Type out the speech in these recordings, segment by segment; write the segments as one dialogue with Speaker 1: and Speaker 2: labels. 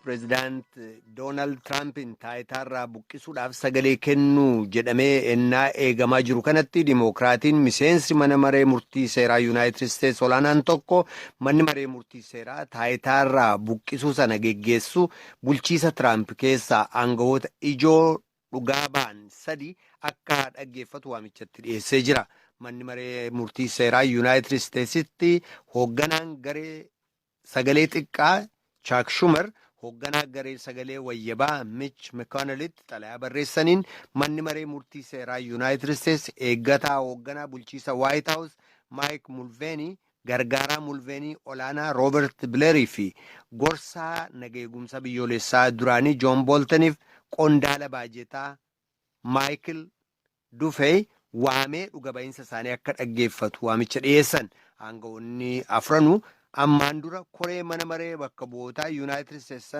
Speaker 1: President Donald Trumpin taayitarraa buqqisuudhaaf sagalee kennuu jedhamee ennaa eegamaa jiru kanatti Dimookiraatiin miseensi mana maree murtii seeraa Yuunaayitid Isteets olaanaan tokko manni maree murtii seeraa taayitarraa buqqisuu sana geggeessu bulchiisa Trump keessaa aangawoota ijoo dhugaa ba'an 3 akka dhaggeeffatu waamichatti dhiyeessee jira. Manni maree murtii seeraa Yuunaayitid Isteetsitti hoogganaan garee sagalee xiqqaa Chuck Schumer hoogganaa garee sagalee wayyabaa Mitch McConnellitti xalayaa barreessaniin manni maree murtii seeraa Yuunaayitid Isteets eeggataa hoogganaa bulchiisa White House Mike Mulvaney gargaaraa Mulvaney olaanaa Robert Blair fi gorsaa nageegumsa biyyoolessaa duraanii John Boltoniif qondaala baajetaa Michael Duffy waamee dhuga ba'iinsa isaanii akka dhaggeeffatu waamicha dhiyeessan. Aangawoonni afranuu ammaan dura koree mana maree bakka bu'ootaa Yuunaayitid Isteets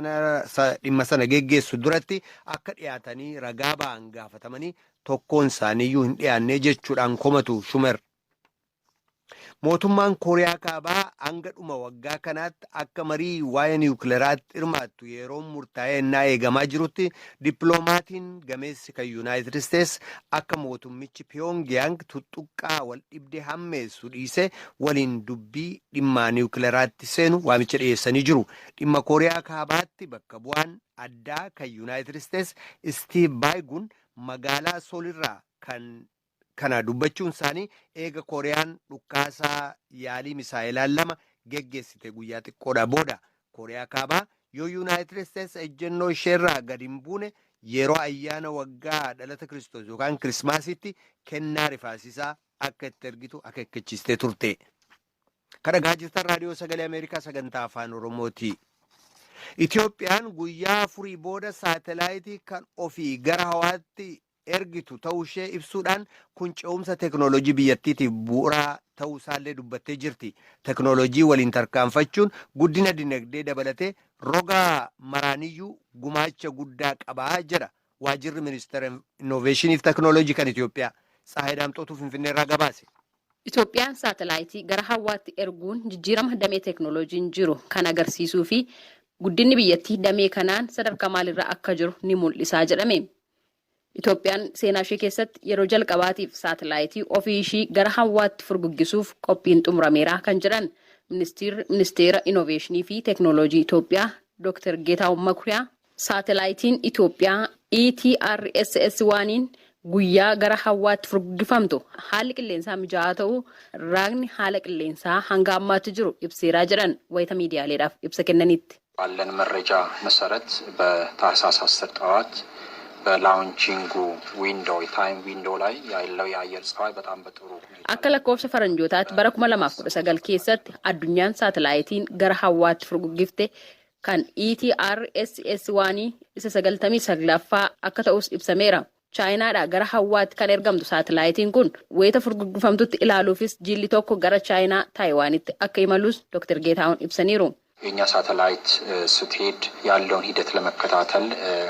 Speaker 1: dhimma sana geggeessu duratti akka dhiyaatanii ragaa ba'an gaafatamanii tokkoon isaaniiyyuu hin dhiyaanne jechuudhaan komatu Schumer. Mootummaan Kooriyaa Kaabaa hanga dhuma waggaa kanaatti akka marii waa'ee niwukileeraatti hirmaattu yeroo murtaa'ee ennaa eegamaa jirutti dippiloomaatiin gameessi kan Yuunaayitid Isteets akka mootummichi Pyongyang tuttuqqaa wal dhibdee hammeessu dhiisee waliin dubbii dhimma niwukileeraatti seenu waamicha dhiyeessanii jiru. Dhimma Kooriyaa Kaabaatti bakka bu'aan addaa kan Yuunaayitid Isteets Steve Baayigun magaalaa Soolirraa kana dubbachuun isaanii eega Kooriyaan dhukkaasaa yaalii misaa'ilaan 2 geggeessite guyyaa xiqqoodha booda. Kooriyaa Kaabaa yoo Yuunaayitid Isteets ejjennoo isheerraa gadi hin buune yeroo ayyaana waggaa dhalata Kiristoos yookaan Kirismaasitti kennaa rifaasisaa akka itti ergitu akeekkachiistee turte. Kan dhaggeeffachaa jirtan raadiyoo sagalee Ameerikaa sagantaa afaan Oromooti. Itoophiyaan guyyaa 4 booda saatelaayitii kan ofii gara hawaatti ergitu ta'uu ishee ibsuudhaan kun ce'umsa teknoolojii biyyattiitiif bu'uuraa ta'uu isaallee dubbattee jirti. Teknoolojii waliin tarkaanfachuun guddina dinagdee dabalatee roga maraaniyyuu gumaacha guddaa qabaa jedha waajjirri ministeera innoveeshiniif teknoolojii kan Itoophiyaa. Tsahaayii Daamxootuu Finfinneerraa gabaase.
Speaker 2: Itoophiyaan saatalaayitii gara hawaatti erguun jijjiirama damee teknoolojiin jiru kan agarsiisuu fi guddinni biyyattii damee kanaan sadarkaa maalirraa akka jiru ni mul'isaa jedhame. Itoophiyaan seenaa ishee keessatti yeroo jalqabaatiif saatalaayitii ofii ishii gara hawaatti furguggisuuf qophiin xumurameera kan jedhan ministeera innoveeshinii fi teknoolojii Itoophiyaa Dr. Geetaawwan Makuriyaa saatalaayitiin Itoophiyaa ETRSS waaniin guyyaa gara hawaatti furguggifamtu haalli qilleensaa mijaa'aa ta'uu raagni haala qilleensaa hanga ammaatti jiru ibseeraa jedhan wayita miidiyaaleedhaaf ibsa kennanitti.
Speaker 3: ባለን መረጃ መሰረት በታህሳስ 10 ጠዋት በላውንቺንጉ ዊንዶው ታይም ዊንዶው ላይ ያለው የአየር ፀባይ በጣም በጥሩ
Speaker 2: akka lakkoofsa faranjootaatti bara 2019 keessatti addunyaan saatalaayitiin gara hawaatti furguggifte kan ETRSS waanii isa 99ffaa akka ta'us ibsameera. Chaayinaadhaa gara hawaatti kan ergamtu saatalaayitiin kun wayita furguggifamtutti ilaaluufis jilli tokko gara Chaayinaa Taayiwaanitti akka imalus Dr. Geetaawwan ibsaniiru.
Speaker 3: የኛ ሳተላይት ስትሄድ ያለውን ሂደት ለመከታተል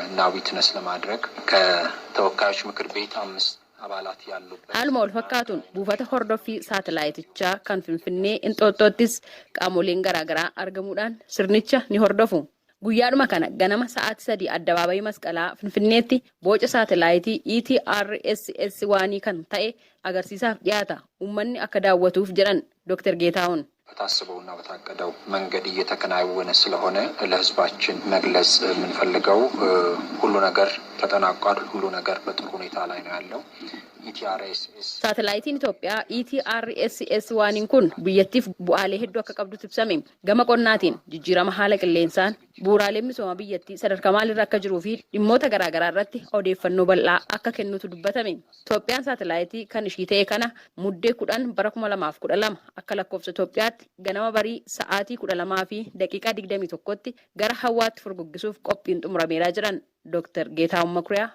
Speaker 3: እና ዊትነስ ለማድረግ ከተወካዮች ምክር ቤት 5 አባላት ያሉበት
Speaker 2: haaluma wal fakkaatuun buufata hordoffii saatalaayitichaa kan Finfinnee Inxooxxoottis qaamoleen garaagaraa argamuudhaan sirnicha ni hordofu. Guyyaadhuma kana ganama sa'aatii 3 addabaabayii masqalaa Finfinneetti boca saatalaayitii ETRSS waanii kan ta'e agarsiisaaf dhiyaata. Uummanni akka daawwatuuf jedhan Dr. Geetaawwan.
Speaker 3: በታሰበውና በታቀደው መንገድ እየተከናወነ ስለሆነ ለህዝባችን መግለጽ የምንፈልገው ሁሉ ነገር ተጠናቋል። ሁሉ ነገር በጥሩ ሁኔታ ላይ ነው ያለው። ETRSS
Speaker 2: saatalaayitiin Itoophiyaa ETRSS waaniin kun biyyattiif bu'aalee hedduu akka qabdu ibsame. Gama qonnaatiin jijjiirama haala qilleensaan bu'uuraaleen misooma biyyattii sadarkaa maalirra akka jiruu fi dhimmoota garaagaraa irratti odeeffannoo bal'aa akka kennutu dubbatame. Itoophiyaan saatalaayitii kan ishii ta'e kana muddee 10 bara 2012 akka lakkoofsa Itoophiyaatti ganama barii sa'aatii 12 fi daqiiqaa 21tti gara hawaatti furguggisuuf qophiin xumurameeraa jiran Dr. Geetaawwan Makuriyaa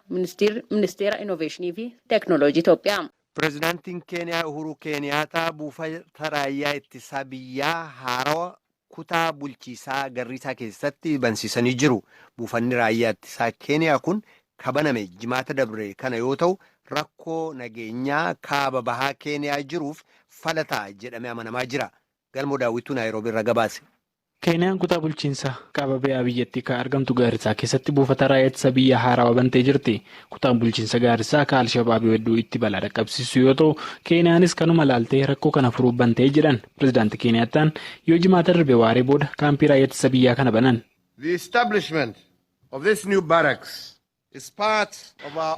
Speaker 2: ministeera innoveeshinii fi teknoolojii Itoophiyaa.
Speaker 1: Pireezidaantiin Keeniyaa Uhuru Keeniyaataa buufata raayyaa ittisaa biyyaa haarawaa kutaa bulchiisaa Garriisaa keessatti bansiisanii jiru. Buufanni raayyaa ittisaa Keeniyaa kun kabaname jimaata dabre kana yoo ta'u rakkoo nageenyaa kaaba bahaa Keeniyaa jiruuf falataa jedhamee amanamaa jira. Galmoo Daawwituu Naayiroobii irraa gabaase.
Speaker 4: Keeniyaan kutaa bulchiinsa kaaba bahaa biyyattii kan argamtu Gaarisaa keessatti buufata raayyaa ittisa biyyaa haarawaa bantee jirti. Kutaan bulchiinsa Gaarisaa kan Alshabaabii hedduu itti balaa dhaqqabsiisu yoo ta'u, Keeniyaanis kanuma laaltee rakkoo kana furuuf bantee jedhan pirezidaantii Keeniyaattaan yoo jimaata darbe waaree booda kaampii raayyaa ittisa biyyaa kana banan.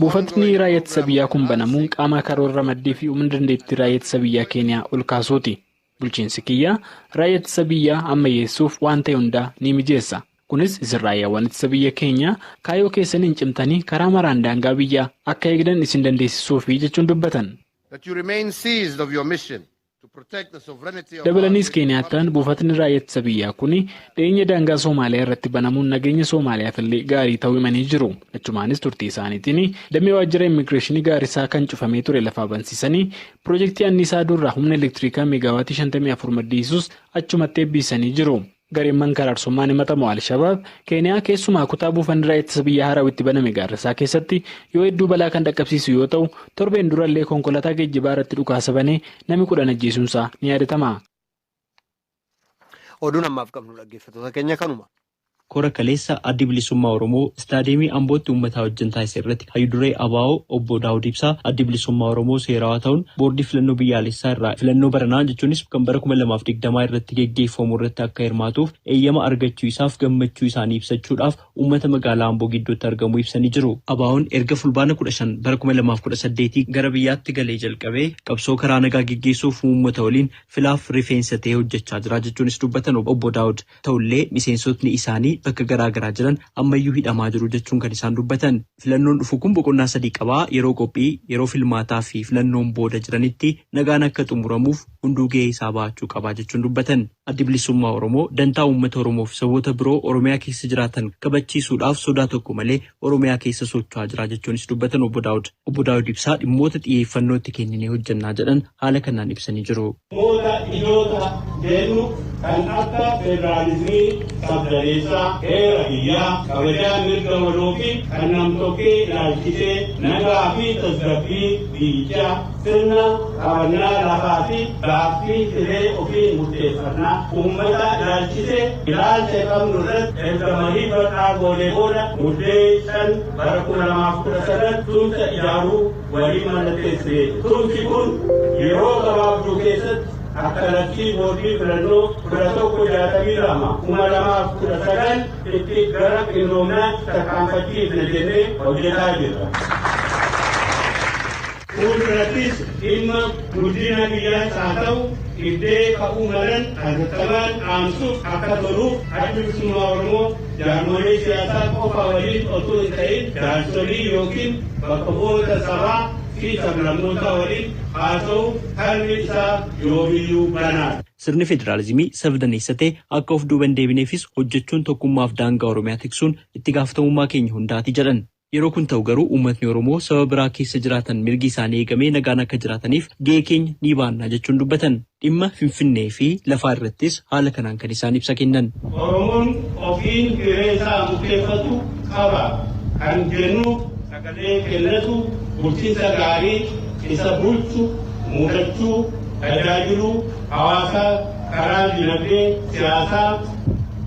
Speaker 4: Buufatni raayyaa ittisa biyyaa kun banamuun qaama karoora maddii fi humna dandeettii raayyaa ittisa biyyaa Keeniyaa ol kaasuuti. Bulchiinsi kiyyaa raayyaa ittisa biyyaa ammayyeessuuf waan ta'e hundaa ni mijeessa. Kunis isin raayyaawwan ittisa biyya keenya kaayyoo keessaniin cimtanii karaa maraan daangaa biyyaa akka eegdan isin dandeessisuufi jechuun dubbatan. Dabalaniis Keeniyaattaan buufatni raayyaa ittisa biyyaa kun dhiyeenya daangaa Soomaaliyaa irratti banamuun nageenya Soomaaliyaaf illee gaarii ta'uu himanii jiru. Achumaanis turtii isaaniitiin damee waajjira immigireeshinii Gaarisaa kan cufamee ture lafaa bansiisanii piroojeektii anniisaa durraa humna elektirikaa meegaawaatii 54 maddisiisuus achumatti eebbisanii jiru. Gareemman karaarsummaan himatamu Alshabaab Keeniyaa keessumaa kutaa buufanni raayyaa ittisa biyyaa haarawwitti baname Gaarisaa keessatti yoo hedduu balaa kan dhaqqabsiisu yoo ta'u, torbeen durallee konkolaataa geejjibaa irratti dhukaasa banee namni 10 ajjeesuunsaa ni yaadatama.
Speaker 1: Oduun ammaaf qabnu dhaggeeffattoota keenya kanuma.
Speaker 5: Kora kaleessa addi bilisummaa Oromoo istaadiyeemii Ambootti uummataa wajjin taasise irratti hayyuduree ABO obbo Daawud Ibsaa addi bilisummaa Oromoo seerawaa ta'uun boordii filannoo biyyaalessaa irraa filannoo baranaa jechuunis kan bara 2020 irratti geggeeffamu irratti akka hirmaatuuf eeyyama argachuu isaaf gammachuu isaanii ibsachuudhaaf uummata magaalaa Amboo gidduutti argamu ibsanii jiru. ABO'n erga fulbaana 15 bara 2018 gara biyyaatti galee jalqabee qabsoo karaa nagaa geggeessuuf uummata waliin filaaf rifeensa ta'ee hojjechaa jira jechuunis dubbatan obbo Daawud. Ta'ullee miseensotni isaanii bakka garaa jiran ammayyuu hidhamaa jiru jechuun kan isaan dubbatan. Filannoon dhufu kun boqonnaa 3 qabaa. Yeroo qophii, yeroo filmaataa fi filannoon booda jiranitti nagaan akka xumuramuuf hunduu gahee isaa bahachuu qabaa jechuun dubbatan. Addi bilisummaa Oromoo dantaa uummata Oromoo fi saboota biroo Oromiyaa keessa jiraatan kabachiisuudhaaf sodaa tokko malee Oromiyaa keessa socho'aa jira jechuunis dubbatan obbo Daawud. Obbo Daawud Ibsaa dhimmoota xiyyeeffannoo itti kenninee hojjannaa jedhan haala kanaan ibsanii jiru.
Speaker 6: Kan akka federaalizimii sabdaneessaa heera biyyaa kabajaa mirga waloo fi kan namtokkee ilaalchisee nagaa fi tasgabbii biyyichaa sirna qabannaa lafaa fi gaaffii siree ofii murteeffannaa uummata ilaalchisee ilaalcha qabnu irratti erga marii bal'aa goonee booda muddee 5 bara 2019 tumsa ijaaruu waliin mallatteessee tumsi kun yeroo gabaabduu keessatti akka labsii boordii filannoo 1162 2019 itti gara qindoominaatti tarkaanfachiifne jennee hojjetaa jirra. Fuuldurattis dhimma guddina biyyaas haa ta'u iddee ka'uu malan hatattamaan dhaamsuuf akka toluuf addi bilisummaa Oromoo jaarmolee siyaasaa qofa waliin otoo hin ta'in jaarsolii yookiin bakka bu'oota sabaa fi sablammoota waliin haa ta'u harmi isaa yoomiyyuu banaadha.
Speaker 5: Sirni federaalizimii sabdaneessatee akka of duuban deebineefis hojjechuun tokkummaaf daangaa Oromiyaa tiksuun itti gaafatamummaa keenya hundaati jedhan. Yeroo kun ta'u garuu uummatni Oromoo saba biraa keessa jiraatan mirgi isaanii eegamee nagaan akka jiraataniif gahee keenya ni baannaa jechuun dubbatan. Dhimma Finfinnee fi lafaa irrattis haala kanaan kan isaan ibsa kennan.
Speaker 6: Oromoon ofiin hiree isaa murteeffatu qaba. Kan jennu sagalee kennatu bulchiinsa gaarii isa bulchu mudachuu tajaajiluu hawaasaa karaa dinagdee siyaasaa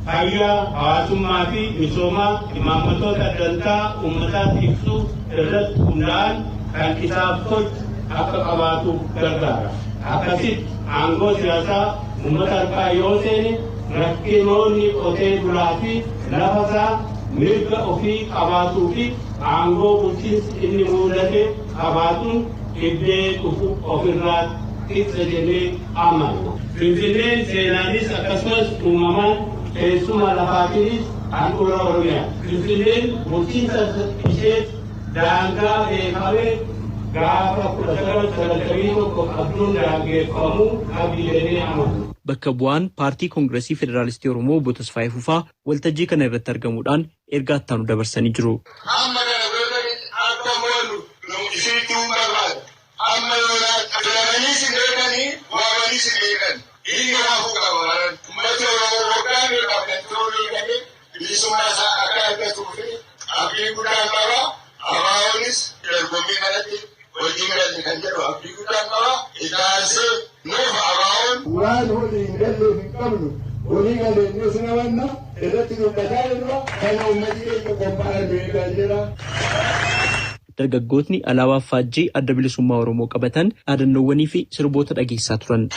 Speaker 6: fayyaa hawaasummaa fi misoomaa imaammatoota dantaa uummataa tiksuu irratti hundaa'an kan isaaf tolchu akka qabaatuuf gargaara. Akkasitti aangoo siyaasaa uummata harkaa yoo seene rakkinoonni qotee bulaa fi lafasaa mirga ofii qabaatuu fi aangoo bulchiinsi inni mudate qabaatuun dhibbee dhufu ofirraa tiksa jennee amanna. Finfinneen seenaanis akkasumas uumamaan keessuma lafaatiinis handhuura Oromiyaa. Finfinneen bulchiinsa ishee daangaa beekamee gaafa 1991 qabduun daangeffamuu qabdi jennee amanna.
Speaker 5: Bakka bu'aan paartii Koongireesii Federaalistii Oromoo obbo Tasfaayee Fufaa waltajjii kana irratti argamuudhaan ergaa ittaanu dabarsanii jiru.
Speaker 7: Amma kana beekanii akka mo'annu nu isiituu barbaada. Amma yoonaa filamanii si beekanii waamanii si beekan. Inni hafu qaba. Uummata Oromoo waggaa beekaaf kan turuu beekanii bilisummaa isaa akka argatuu fi abdii guddaan qaba. ABO'nis dorgommii kanatti wajjin galle kan jedhu abdii guddaan qaba. Itaansee nuuf ABO'n
Speaker 6: waan hojii hin galleef hin qabnu
Speaker 7: walii galee sinawanna irratti dubbataa jirra kan uummatni keenya qophaa'ee beekaa jira.
Speaker 5: Dargaggootni alaabaa faajjii adda bilisummaa Oromoo qabatan dhaadannoowwanii fi sirboota dhageessaa turan.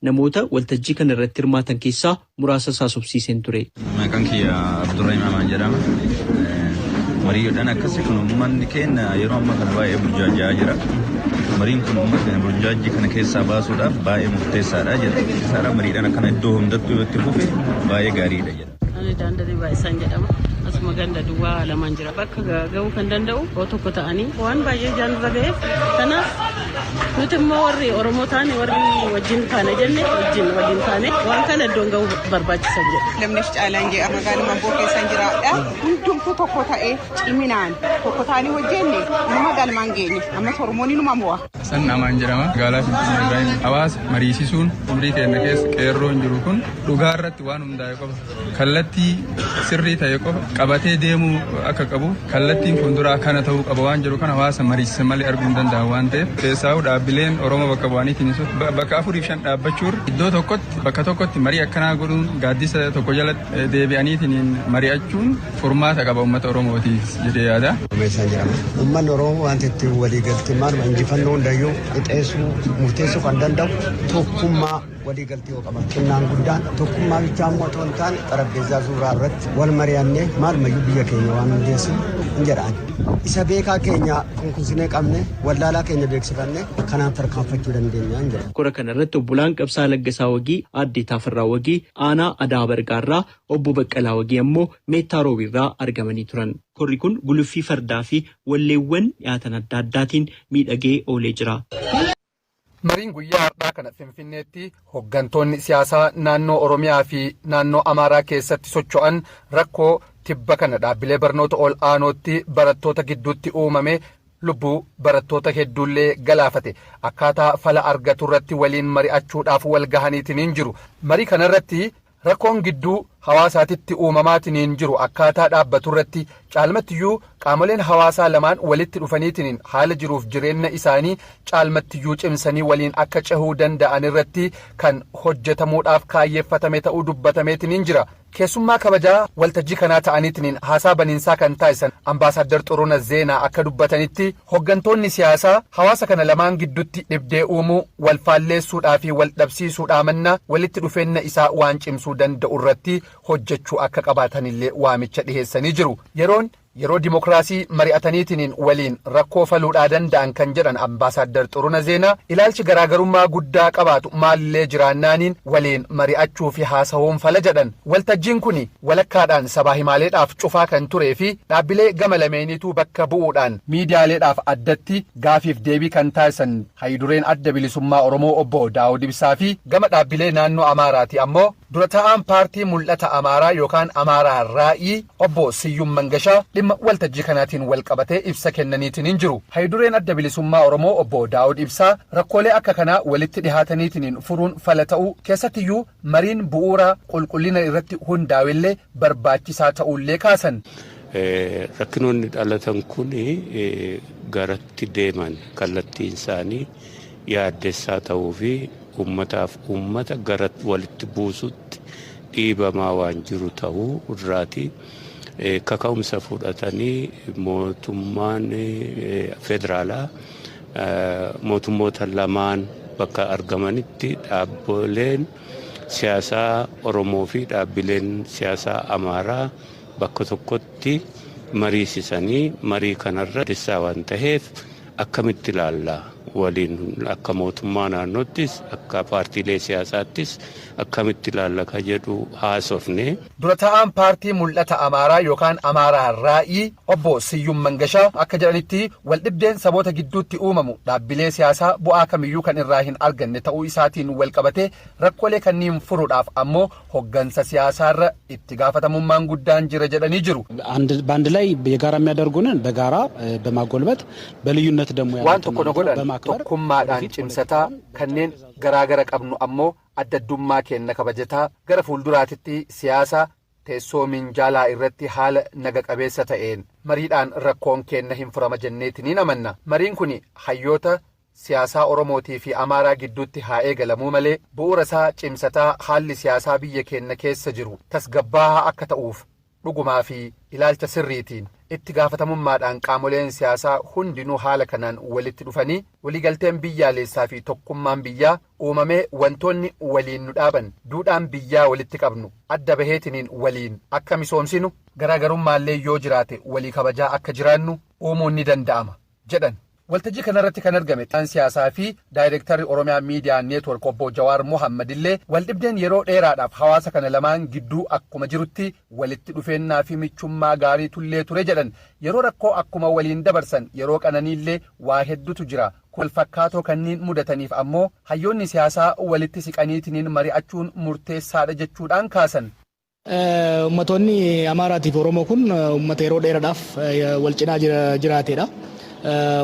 Speaker 5: Namoota waltajjii kana irratti hirmaatan keessaa muraasa saasubsiiseen ture.
Speaker 8: Maqaan kiyya Abdurrahimaan jedhama. Mariiyoodhaan akkasii kun uummanni keenya yeroo ammaa kana baay'ee burjaajaa jira. Mariin kun uummata keenya burjaajii kana keessaa baasuudhaaf baay'ee murteessaadha jedha. Isaadhaan mariidhaan akkana iddoo hundattuu yoo itti fufe baay'ee gaariidha jedha.
Speaker 9: Ani daandii baay'isaan jedhama. Asuma ganda duwwaa lamaan jira. Bakka ga'uu kan danda'u yoo tokko ta'anii waan baay'ee jaanirra ga'eef kanaaf nuti immoo warri Oromoo taane warri wajjin taane jenne waliin taane waan kana iddoon ga'uu barbaachisan jedha.
Speaker 10: Lamneef caalaan jee magaaluma boo keessan jiraadha. Hundumtuu tokko ta'ee ciminaan tokko ta'anii hojjenne nama galmaan geenye ammas Oromoon numa mo'a.
Speaker 11: Sannamaan jedhama. Magaalaa Finfinnee Ibrahim hawaasa mariisisuun umrii keenya keessa qeerroon jiru kun dhugaa irratti waan hundaa'e qofa. Kallattii sirrii ta'e qofa qabatee deemuu akka qabu kallattiin fuulduraa kana ta'uu qaba waan jiru kana hawaasa mariisisan malee arguu hin danda'u waan ta'eef keessaa'u dhaabbileen Oromoo bakka bu'aniitiin bakka 4-5 dhaabbachuun iddoo tokkotti bakka tokkotti marii akkanaa godhuun gaaddisa tokko jala deebi'aniitiin mari'achuun furmaata qaba uummata Oromootiif jedhee yaada.
Speaker 12: Uummanni Oromoo waan itti waliigaltee maaluma injifannoo hundayyuu qixeessuu murteessuu kan danda'u tokkummaa waliigaltee yoo qaban xinnaan guddaan tokkummaa bichaa immoo otoo hin taane xarapheezaa suuraa irratti wal mari'annee maalumayyuu biyya keenya waan hundeessu hin jedhaan. Isa beekaa keenya kunkunsinee qabne wallaalaa keenya beeksifannee kanaan tarkaanfachuu dandeenya hin jedha.
Speaker 5: Kora kana irratti obbolaan Qabsaa Laggasaa Wagii, Aaddee Tafarraa Wagii, Aanaa Adaa Bargaarraa, obbo Baqqalaa Wagii ammoo Meettaa Roobiirraa argamanii turan. Korri kun guluffii fardaa fi walleewwan dhiyaatan adda addaatiin miidhagee oolee jira.
Speaker 13: Mariin guyyaa har'aa kana Finfinneetti hooggantoonni siyaasaa naannoo Oromiyaa fi naannoo Amaaraa keessatti socho'an rakkoo tibba kana dhaabbilee barnoota ol aanootti barattoota gidduutti uumame lubbuu barattoota hedduullee galaafate akkaataa fala argatu irratti waliin mari'achuudhaaf wal gahaniitiin jiru. Marii kanarratti rakkoon gidduu hawaasaatitti uumamaatiin jiru akkaataa dhaabbatu irratti caalmattiyyuu qaamoleen hawaasaa lamaan walitti dhufaniitiin haala jiruuf jireenya isaanii caalmattiyyuu cimsanii waliin akka cehuu danda'an irratti kan hojjetamuudhaaf kaayyeeffatame ta'uu dubbatameetiin jira. Keessummaa kabajaa waltajjii kanaa ta'aniitiin haasaa baniinsaa kan taasisan Ambaasaadder Xuruuna Zeenaa akka dubbatanitti hooggantoonni siyaasaa hawaasa kana lamaan gidduutti dhibdee uumuu wal faalleessuudhaa fi wal dhabsiisuudhaa manna walitti dhufeenya isaa waan cimsuu danda'u irratti hojjechuu akka qabaatanillee waamicha dhiheessanii jiru. Yeroo dimokiraasii mari'ataniitiin waliin rakkoo faluudhaa danda'an kan jedhan Ambaasaadder Xuruuna Zeenaa ilaalchi garaagarummaa guddaa qabaatu maalillee jiraannaaniin waliin mari'achuu fi haasa'uun fala jedhan. Waltajjiin kun walakkaadhaan sabaa himaaleedhaaf cufaa kan turee fi dhaabbilee gama lameeniituu bakka bu'uudhaan miidiyaaleedhaaf addatti gaafiif deebii kan taasisan hayidureen adda bilisummaa Oromoo obbo Daawud Ibsaa fi gama dhaabbilee naannoo Amaaraati ammoo dura ta'aan paartii mul'ata Amaaraa yookaan Amaaraa Raa'ii obbo Siyyum Mangashaa dhimma waltajjii kanaatiin wal qabatee ibsa kennaniitiin jiru. Hayidureen adda bilisummaa Oromoo obbo Daawud Ibsaa rakkoolee akka kanaa walitti dhihaataniitiin furuun fala ta'uu keessattiyyuu mariin bu'uura qulqullina irratti hundaa'ellee barbaachisaa ta'ullee kaasan.
Speaker 14: Rakkinoonni dhalatan kun garatti deeman kallattiin isaanii yaaddessaa ta'uu fi ummataaf ummata gara walitti buusutti dhiibamaa waan jiru ta'uu irraati. Kaka'umsa fudhatanii mootummaan federaalaa mootummoota lamaan bakka argamanitti dhaabbileen siyaasaa Oromoo fi dhaabbileen siyaasaa Amaaraa bakka tokkotti mariisisanii marii kanarra dhisaa waan ta'eef akkamitti ilaalla waliin akka mootummaa naannoottis akka paartiilee siyaasaattis akkamitti ilaalla ka jedhu haasofne.
Speaker 13: Dura ta'aan paartii mul'ata Amaaraa yookaan Amaaraa Raa'ii obbo Siyyum Mangashaa akka jedhanitti waldhibdeen saboota gidduutti uumamu dhaabbilee siyaasaa bu'aa kamiyyuu kan irraa hin arganne ta'uu isaatiin wal qabatee rakkoolee kanniin furuudhaaf ammoo hoggansa siyaasaarra itti gaafatamummaan guddaan jira jedhanii jiru.
Speaker 15: በአንድ ላይ የጋራ የሚያደርጉንን በጋራ በማጎልበት በልዩነት ደግሞ
Speaker 13: waan tokko nu godhan tokkummaadhaan cimsataa kanneen garaagara qabnu ammoo addaddummaa keenya kabajataa gara fuulduraatitti siyaasa teessoo minjaalaa irratti haala naga qabeessa ta'een mariidhaan rakkoon keenna hin furama jenneetiin ni amanna. Mariin kun hayyoota siyaasaa Oromootii fi Amaaraa gidduutti haa eegalamuu malee bu'uura isaa cimsataa haalli siyaasaa biyya keenya keessa jiru tasgabbaahaa akka ta'uuf dhugumaa fi ilaalcha sirriitiin itti gaafatamummaadhaan qaamoleen siyaasaa hundinuu haala kanaan walitti dhufanii waliigalteen biyyaalessaa fi tokkummaan biyyaa uumamee wantoonni waliin nu dhaaban duudhaan biyyaa walitti qabnu adda baheetiniin waliin akka misoomsinu garaagarummaallee yoo jiraate walii kabajaa akka jiraannu uumuun ni danda'ama jedhan. Waltajjii kanarratti kan argame xaan siyaasaa fi daayirektarri Oromiyaa Miidiyaa Neetwork obbo Jawaar Mohammad illee waldhibdeen yeroo dheeraadhaaf hawaasa kana lamaan gidduu akkuma jirutti walitti dhufeennaa fi michummaa gaarii tullee ture jedhan yeroo rakkoo akkuma waliin dabarsan yeroo qananiillee waa hedduutu jira. Wal fakkaatoo kanneen mudataniif ammoo hayyoonni siyaasaa walitti siqaniitiniin mari'achuun murteessaadha jechuudhaan kaasan.
Speaker 15: Uummattoonni Amaaraatiif Oromoo kun uummata yeroo dheeraadhaaf wal cinaa jiraateedha.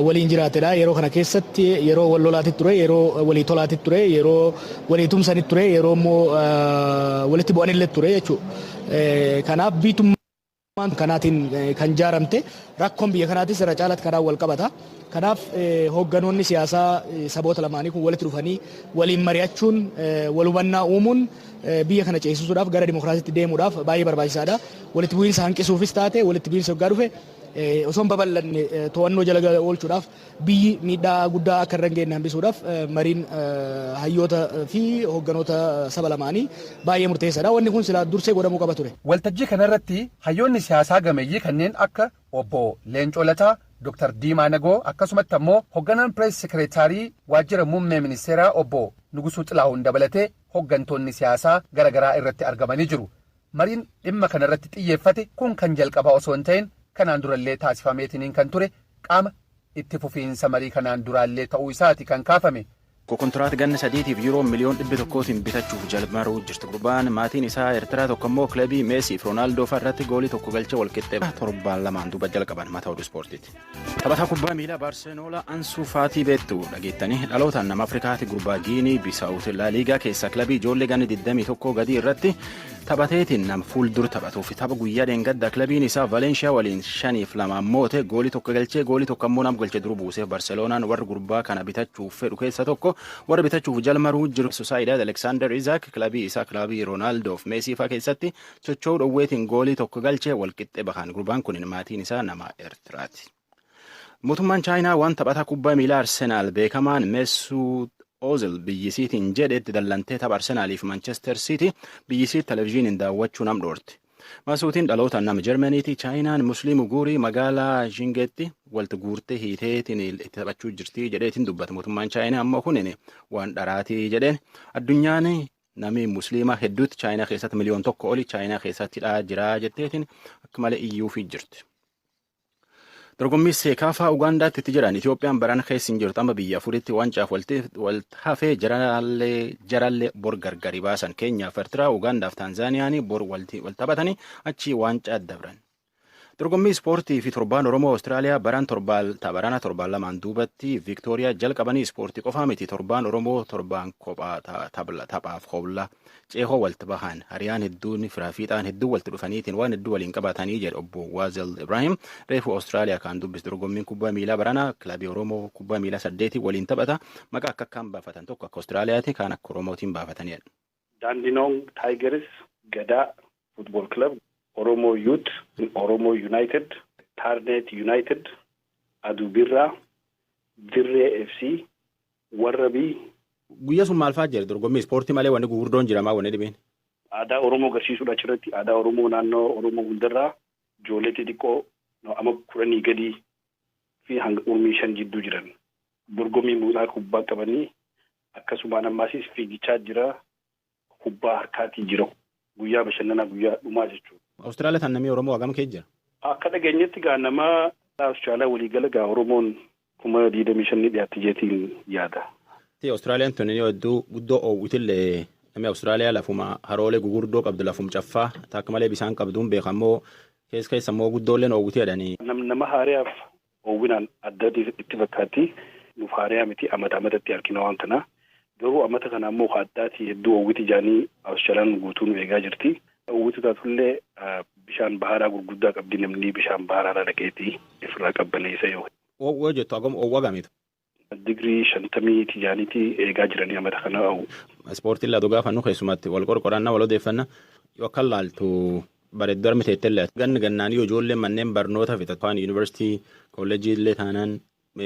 Speaker 15: Waliin jiraatedha. Yeroo kana keessatti yeroo wal lolaatitti ture, yeroo walii tolaatitti ture, yeroo walii tumsanitti ture, yeroo immoo walitti bu'anillee ture jechuudha. Kanaaf biitummaan kanaatiin kan jaaramte rakkoon biyya kanaatis irra caalatti kanaan wal qabata. Kanaaf hoogganoonni siyaasaa saboota lamaanii kun walitti dhufanii waliin mari'achuun wal hubannaa uumuun biyya kana ceesisuudhaaf gara dimokiraasiitti deemuudhaaf baay'ee barbaachisaadha. Walitti bu'iinsa hanqisuufis taate walitti bu'iinsa waggaa dhufe osoon babal'anne to'annoo jala oolchuudhaaf biyyi miidhaa guddaa akka irra hin geenye hambisuudhaaf mariin hayyoota fi hoogganoota saba lamaanii baay'ee murteessaadha. Wanni kun silaa dursee godhamuu qaba ture.
Speaker 13: Waltajjii kanarratti hayyoonni siyaasaa gameeyyii kanneen akka obbo Leencoo Lataa, Dr. Diimaa Nagoo akkasumatti ammoo hoogganaan pirees sekireetaarii waajjira muummee ministeeraa obbo Nugusuu Xilahuun dabalatee hooggantoonni siyaasaa garaagaraa irratti argamanii jiru. Mariin dhimma kanarratti xiyyeeffate kun kan jalqabaa osoo hin ta'in kanaan durallee taasifameetiniin kan ture qaama itti fufiinsa marii kanaan duraallee ta'uu isaati kan kaafame.
Speaker 16: Kontiraat ganna sadiitiif yuuroo miliyoon 100 bitachuuf jalmaruu jirti. Gurbaan maatiin isaa Eertiraa tokko immoo kilabii Meesii fi Roonaaldoo irratti goolii tokko galchee walqixxee torbaan lamaan duuba jalqaban mataa oduu ispoortiiti. Taphataa kubbaa miilaa Baarseloonaa Ansuu Faatii beektu dhageettanii dhalootaan nama Afrikaati gurbaa Giinii Bisaawuti Laaliigaa keessa kilabii ijoollee ganna 21 gadii irratti taphateetiin nama fuuldura taphatuuf tapha guyyaa dheengaddaa kilabiin isaa Valeenshiyaa waliin 5-2 moote goolii tokko galchee goolii tokko ammoo nama galchee duru buusee Baarseloonaan warra gurbaa kana bitachuuf fedhu keessa tokko warra bitachuuf jalmaruu jiru. Sosaayidaad Aleksaandar Izaak kilabii isaa kilabii Roonaaldoo fi Meesii fa'aa keessatti socho'uu dhoowweetiin goolii tokko galchee walqixxee bahan. Gurbaan kun maatiin isaa nama Eertiraati. Mootummaan Chaayinaa waan taphataa kubbaa miilaa Arsenaal beekamaan Mesut Ozil biyyisiitiin jedhetti dallantee tapha Arsenaaliif Manchester City biyyisiitti televezyiiniin daawwachuu nam dhoorti. Masuutiin dhalootaan nama Jarmaniiti. Chaayinaan Musliim Guurii magaalaa Shingeetti walti guurtee hiiteetiin itti taphachuu jirti jedheetiin dubbata. Mootummaan Chaayinaa ammoo kunin waan dharaatii jedheen addunyaan namni Musliimaa hedduutti Chaayinaa keessatti miliyoon 1 oli Chaayinaa keessattidha jira jetteetiin akka malee iyyuufii jirti. Dorgommii Seekaafaa Ugaandaatti itti jiran Itoophiyaan barana keessa hin jirtu amma biyya afuritti wancaaf wal hafee jarallee bor gargari baasan. Keenyaaf Eertiraa, Ugaandaaf Taanzaaniyaan bor wal taphatanii achi wancaa dabran. Dorgommii ispoortii fi torbaan Oromoo Awustiraaliyaa barana torbaan lamaan duubatti Viiktooriyaa jalqabanii ispoortii qofaa miti. Torbaan Oromoo torbaan kophaa taphaaf hoolaa ceehoo walti bahan hariyaan hedduun firaafiixaan hedduu walti dhufaniitiin waan hedduu waliin qabatanii jedhe obbo Waazel Ibrahim reefu Awustiraaliyaa kan dubbis. Dorgommiin kubbaa miilaa barana kilabii Oromoo kubbaa miilaa 8 waliin taphata. Maqaa akkaan baafatan tokko akka Awustiraaliyaati kan akka Oromootiin baafatanidha.
Speaker 17: Daandinoon Taayigeris Gadaa Futbool Kilab, Oromoo Youth, Oromoo United, Tarnet United, Aduu Birraa, Dirree FC, Warrabii.
Speaker 16: Guyyaa sun maal fa'aa jira dorgommii ispoortii malee wanni gurguddoon jira maa wanni dhibeen?
Speaker 17: Aadaa Oromoo agarsiisuudha achirratti. Aadaa Oromoo naannoo Oromoo hundarraa ijoollee xixiqqoo amma 10 gadii fi hanga 5 jidduu jiran. Dorgommii muuxaa kubbaa qabanii akkasumaan ammaasis fiigichaa jira, kubbaa harkaatii jira. Guyyaa bashannanaa guyyaa dhumaa jechuudha.
Speaker 16: Awustiraaliyaa tan namni Oromoo hagam kee jira?
Speaker 17: Akka dhageenyetti gaa nama Awustiraaliyaa waliigala gaa Oromoon 25,000 dhiyaatti jeetiin yaada.
Speaker 16: Awustiraaliyaan tun hedduu guddoo oowwitillee namni Awustiraaliyaa lafuma haroolee gugurdoo qabdu lafum caffaa takka malee bisaan qabduun beekamoo keessa immoo guddoolleen oowwitii jedhanii.
Speaker 17: Nama haariyaaf oowwinaan adda itti fakkaatti nuuf haariyaa miti amatatti harkina waan kanaa. Garuu amata kana ammoo addaati hedduu oowwiti jaanii Awustiraaliyaan guutuu nu eegaa jirti. Oowwitu taatullee bishaan baharaa gurguddaa qabdi namni bishaan baharaa dhaqeetii ifirraa qabbaneessa yoo.
Speaker 16: Oowwaa jettu hagam oowwaa gamitu?
Speaker 17: Digirii 50 tijaanitii eegaa jiranii amata kana ta'u.
Speaker 16: Ispoortiin laatu gaafa nu keessumatti wal qorqorannaa wal odeeffannaa yoo akka laaltu bareedduu armiteettellee ganni gannaanii ijoolleen manneen barnoota fixatan yuunivarsiitii kolleejjii illee taanaan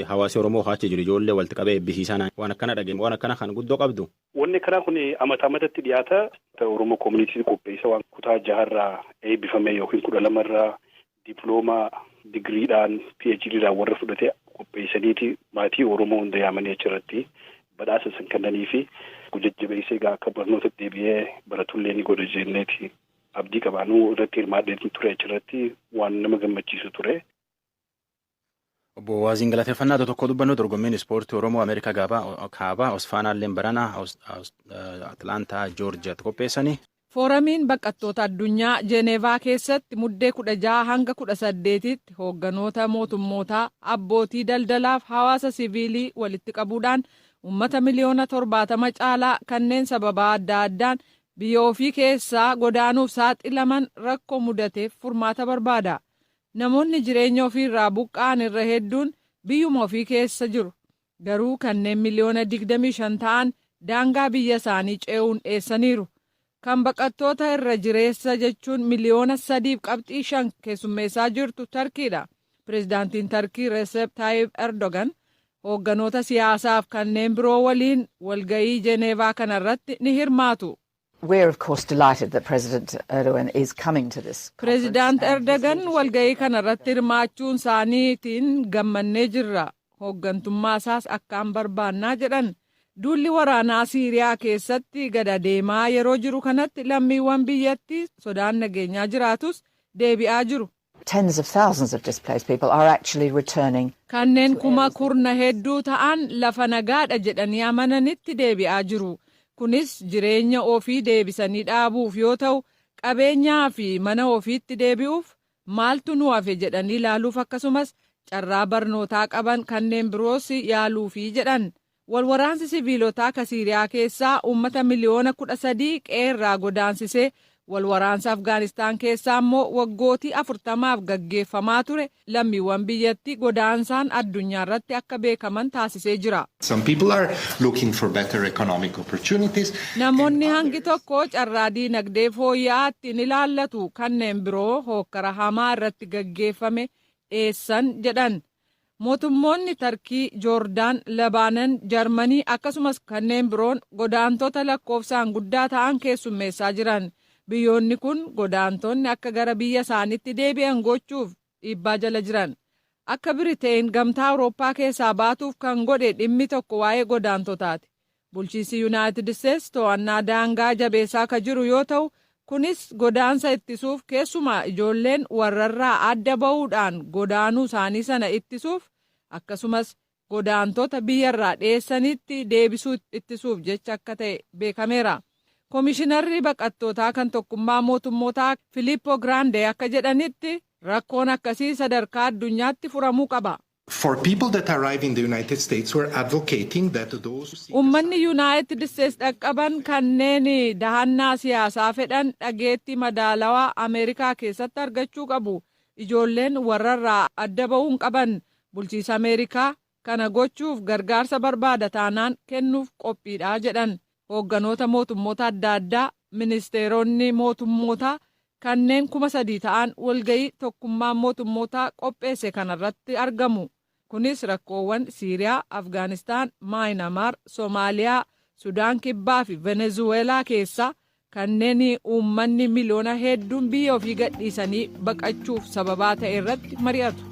Speaker 16: hawaasi Oromoo haachi jiru ijoollee walitti qabee eebbisiisan waan akkana dhageen waan akkana kan guddoo qabdu.
Speaker 17: Wanni karaa kun amatatti dhiyaata Oromoo Koominitii qopheessa waan kutaa 6 eebbifame yookiin 12 diploomaa digiriidhaan PhD'dhaan warra fudhate qopheessaniiti maatii Oromoo hunda yaamanii achirratti badhaasa san kennanii fi jajjabeessee akka barnoota deebi'ee baratullee ni godha jenneeti abdii qabaanuu irratti hirmaadheetu ture achirratti waan nama gammachiisu ture.
Speaker 16: Obbo Waaziin galateeffannaa tokko dubbannu dorgommiin ispoortii Oromoo Ameerikaa kaabaa Osfaanaalleen baranaa Atlaantaa Joorjiyaatti qopheessanii.
Speaker 18: Fooramiin baqattoota addunyaa Jeeneevaa keessatti muddee 16 hanga 18tti hoogganoota mootummootaa abbootii daldalaaf hawaasa siviilii walitti qabuudhaan uummata miliyoona 70 caalaa kanneen sababa adda addaan biyya ofii keessaa godaanuuf saaxilaman rakkoo mudateef furmaata barbaada. Namoonni jireenya ofii irraa buqqa'an irra hedduun biyyuma ofii keessa jiru. Garuu kanneen miliyoona 25 ta'an daangaa biyya isaanii ce'uun dheessaniiru. Kan baqattoota irra jireessa jechuun miliyoona 3.5 keessummeessaa jirtu Tarkiidha. Pireezidaantiin Tarkii Recep Tayyip Erdogan hoogganoota siyaasaaf kanneen biroo waliin walga'ii Jeeneevaa kanarratti ni hirmaatu.
Speaker 19: We're of course delighted that President Erdogan is coming to this.
Speaker 18: President Erdogan walga'ii kanarratti hirmaachuun isaaniitiin gammannee jirra. Hooggantummaa isaas akkaan barbaannaa jedhan. Duulli waraanaa Siiriyaa keessatti gad deemaa yeroo jiru kanatti lammiiwwan biyyattii sodaan nageenyaa jiraatus deebi'aa jiru.
Speaker 19: Tens of thousands of displaced people are actually returning.
Speaker 18: Kanneen kurna hedduu ta'an lafa nagaadha jedhanii amananitti deebi'aa jiru. Kunis jireenya ofii deebisanii dhaabuuf yoo ta'u qabeenyaa fi mana ofiitti deebi'uuf maaltu nu hafe jedhanii ilaaluuf akkasumas carraa barnootaa qaban kanneen biroos yaaluufi jedhan. Walwaraansi siviilotaa ka Siiriyaa keessaa uummata miliyoona 13 qeerraa godaansisee walwaraansa Afgaanistaan keessaa immoo waggootii 40 gaggeeffamaa ture lammiiwwan biyyattii godaansaan addunyaa irratti akka beekaman taasisee jira.
Speaker 20: Some people are looking for better economic opportunities.
Speaker 18: Namoonni hangi tokko carraa diinagdee fooyya'aatti ni ilaallatu kanneen biroo hookkara hamaa irratti gaggeeffame dheessan jedhan. Mootummoonni Tarkii, Joordaan, Labaanan, Jarmanii akkasumas kanneen biroon godaantota lakkoofsaan guddaa ta'an keessummeessaa jiran. Biyyoonni kun godaantonni akka gara biyya isaaniitti deebi'an gochuuf dhiibbaa jala jiran. Akka Biriteen gamtaa Awurooppaa keessaa baatuuf kan godhe dhimmi tokko waa'ee godaantotaati. Bulchiinsi Yuunaayitid Isteetsi to'annaa daangaa jabeessaa ka jiru yoo ta'u, kunis godaansa ittisuuf keessumaa ijoolleen warrarraa adda ba'uudhaan godaanuu isaanii sana ittisuuf akkasumas godaantota biyyarraa dheessanitti deebisuu ittisuuf jecha akka ta'e beekameera. Komishinarri baqattootaa kan tokkummaa mootummootaa Filippo Grande akka jedhanitti rakkoon akkasii sadarkaa addunyaatti furamuu qaba.
Speaker 20: For people that arrive in the United States, we're advocating that those...
Speaker 18: Uummanni Yuunaayitid Isteetsi dhaqqaban kanneen dahannaa siyaasaa fedhan dhageettii madaalawaa Ameerikaa keessatti argachuu qabu. Ijoolleen warrarraa adda ba'uun qaban bulchiinsa Ameerikaa kana gochuuf gargaarsa barbaada taanaan kennuuf qophiidha jedhan. Hoogganoota mootummoota adda addaa ministeeronni mootummootaa kanneen 3,000 ta'an walga'ii tokkummaa mootummootaa qopheesse kanarratti argamu. Kunis rakkoowwan Siiriyaa, Afgaanistaan, Maayinamaar, Soomaaliyaa, Sudaan Kibbaa fi Venezuweelaa keessa kanneen uummanni miliyoona hedduun biyya ofii gadhiisanii baqachuuf sababaa ta'e irratti mari'atu.